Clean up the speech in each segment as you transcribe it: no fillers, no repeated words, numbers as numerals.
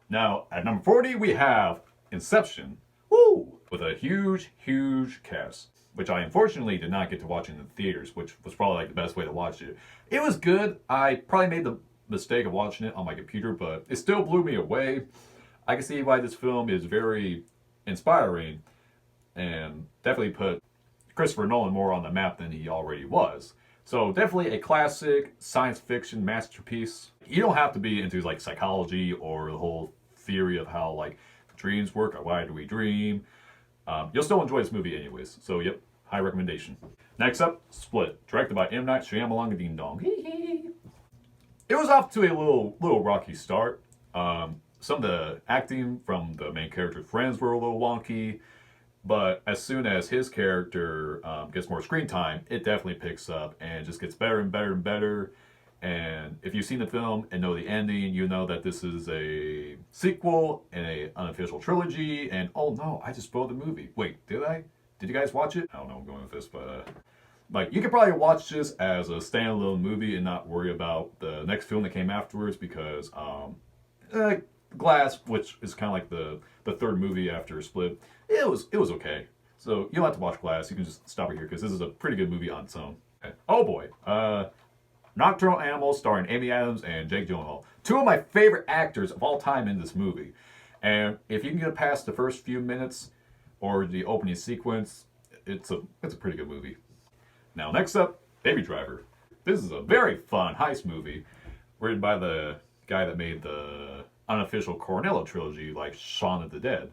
Now, at number 40, we have Inception. Woo! With a huge, huge cast, which I unfortunately did not get to watch in the theaters, which was probably like the best way to watch it. It was good. I probably made the mistake of watching it on my computer, but it still blew me away. I can see why this film is very inspiring and definitely put Christopher Nolan more on the map than he already was. So definitely a classic science fiction masterpiece. You don't have to be into like psychology or the whole theory of how like dreams work or why do we dream. You'll still enjoy this movie anyways. So yep, high recommendation. Next up, Split, directed by M. Night Shyamalan Ding Dong. It was off to a little rocky start. Some of the acting from the main character's friends were a little wonky. But as soon as his character gets more screen time, it definitely picks up and just gets better and better and better. And if you've seen the film and know the ending, you know that this is a sequel and a unofficial trilogy. And oh no, I just spoiled the movie. Wait, did I? Did you guys watch it? I don't know where I'm going with this, but like you could probably watch this as a standalone movie and not worry about the next film that came afterwards because Glass, which is kind of like the third movie after Split, it was okay. So you don't have to watch Glass. You can just stop it here because this is a pretty good movie on its own. Okay. Oh boy, Nocturnal Animals, starring Amy Adams and Jake Gyllenhaal, two of my favorite actors of all time in this movie. And if you can get past the first few minutes or the opening sequence, it's a pretty good movie. Now next up, Baby Driver. This is a very fun heist movie, written by the guy that made the unofficial Cornetto trilogy like Shaun of the Dead.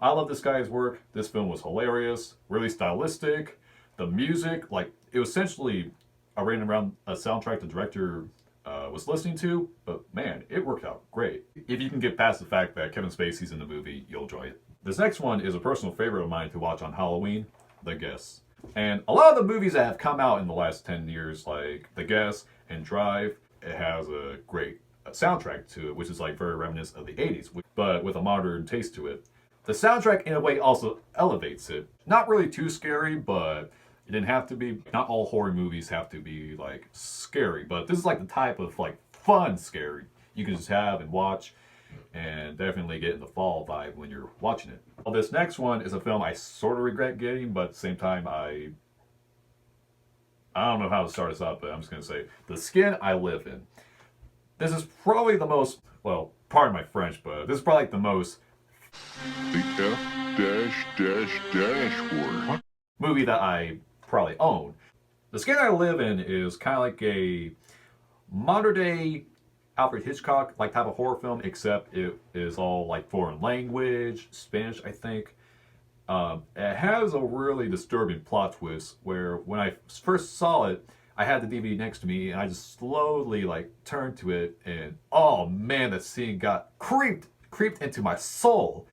I love this guy's work. This film was hilarious, really stylistic. The music, like it was essentially arranged around a soundtrack the director was listening to, but man, it worked out great. If you can get past the fact that Kevin Spacey's in the movie, you'll enjoy it. This next one is a personal favorite of mine to watch on Halloween, The Guest. And a lot of the movies that have come out in the last 10 years, like The Guest and Drive, it has a great soundtrack to it, which is like very reminiscent of the 80s, but with a modern taste to it. The soundtrack in a way also elevates it. Not really too scary, but it didn't have to be. Not all horror movies have to be like scary, but this is like the type of like fun scary you can just have and watch and definitely get in the fall vibe when you're watching it. Well, this next one is a film I sort of regret getting, but at the same time I don't know how to start this up, but I'm just going to say The Skin I Live In. This is probably the most, well, pardon my French, but this is probably like the most The F dash dash dash word. movie that I probably own. The Skin I Live In is kind of like a modern day Alfred Hitchcock like type of horror film, except it is all like foreign language, Spanish, I think. It has a really disturbing plot twist where when I first saw it, I had the DVD next to me and I just slowly like turned to it and oh man, that scene got creeped into my soul.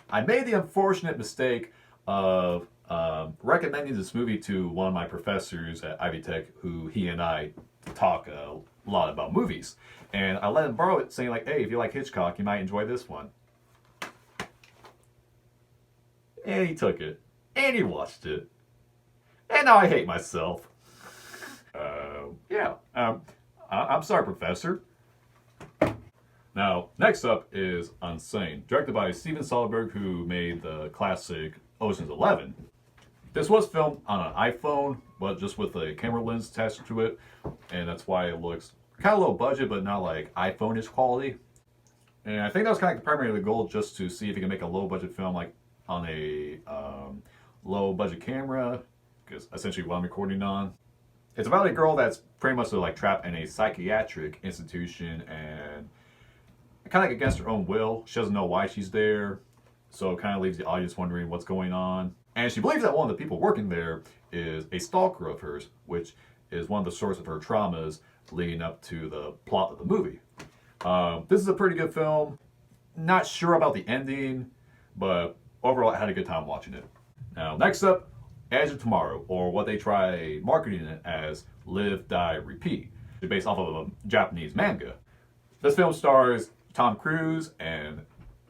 I made the unfortunate mistake of recommending this movie to one of my professors at Ivy Tech, who he and I talk a lot about movies. And I let him borrow it, saying like, hey, if you like Hitchcock, you might enjoy this one. And he took it. And he watched it. And now I hate myself. I'm sorry, Professor. Now, next up is Unsane, directed by Steven Soderbergh, who made the classic Ocean's 11. This was filmed on an iPhone, but just with a camera lens attached to it, and that's why it looks kind of low budget, but not like iPhone-ish quality. And I think that was kind of primarily the goal, just to see if you can make a low budget film like on a low budget camera, because essentially what I'm recording on. It's about a girl that's pretty much like trapped in a psychiatric institution and kind of like against her own will. She doesn't know why she's there, so it kind of leaves the audience wondering what's going on. And she believes that one of the people working there is a stalker of hers, which is one of the sources of her traumas leading up to the plot of the movie. This is a pretty good film. Not sure about the ending, but overall I had a good time watching it. Now, next up, Edge of Tomorrow, or what they try marketing it as Live, Die, Repeat. It's based off of a Japanese manga. This film stars Tom Cruise and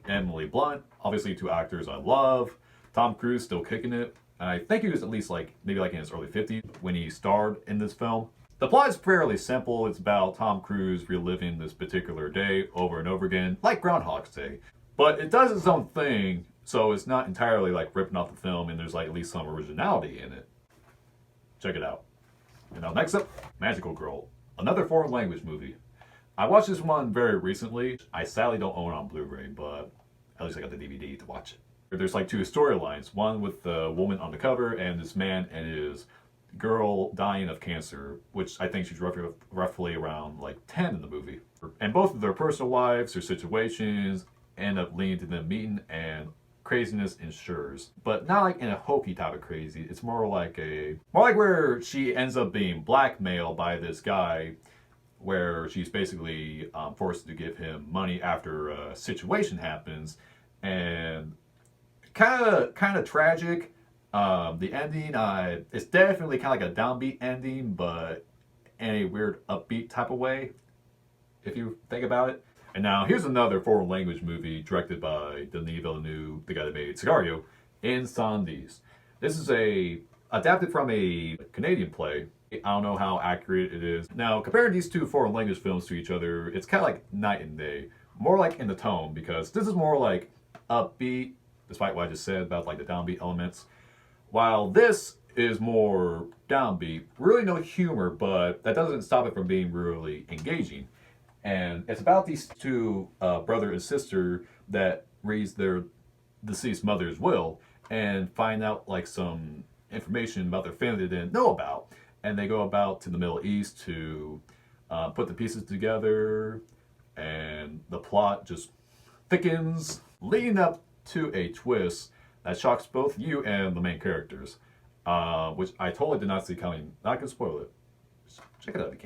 Emily Blunt, obviously two actors I love. Tom Cruise still kicking it. And I think he was at least like maybe like in his early 50s when he starred in this film. The plot is fairly simple. It's about Tom Cruise reliving this particular day over and over again, like Groundhog's Day. But it does its own thing, so it's not entirely like ripping off the film, and there's like at least some originality in it. Check it out. And now next up, Magical Girl, another foreign language movie. I watched this one very recently. I sadly don't own it on Blu-ray, but at least I got the DVD to watch it. There's like two storylines, one with the woman on the cover and this man and his girl dying of cancer, which I think she's roughly around like 10 in the movie. And both of their personal lives or situations end up leading to them meeting, and craziness ensures. But not like in a hokey type of crazy. It's more like where she ends up being blackmailed by this guy, where she's basically forced to give him money after a situation happens, and kind of tragic. The ending, it's definitely kind of like a downbeat ending, but in a weird upbeat type of way, if you think about it. And now here's another foreign language movie directed by Denis Villeneuve, the guy that made Sicario, Incendies. This is adapted from a Canadian play. I don't know how accurate it is. Now, comparing these two foreign language films to each other, it's kind of like night and day. More like in the tone, because this is more like upbeat, despite what I just said about like the downbeat elements. While this is more downbeat, really no humor, but that doesn't stop it from being really engaging. And it's about these two brother and sister that reads their deceased mother's will and find out like some information about their family they didn't know about. And they go about to the Middle East to put the pieces together, and the plot just thickens, leading up to a twist that shocks both you and the main characters, which I totally did not see coming. Not gonna spoil it. Just check it out if you can.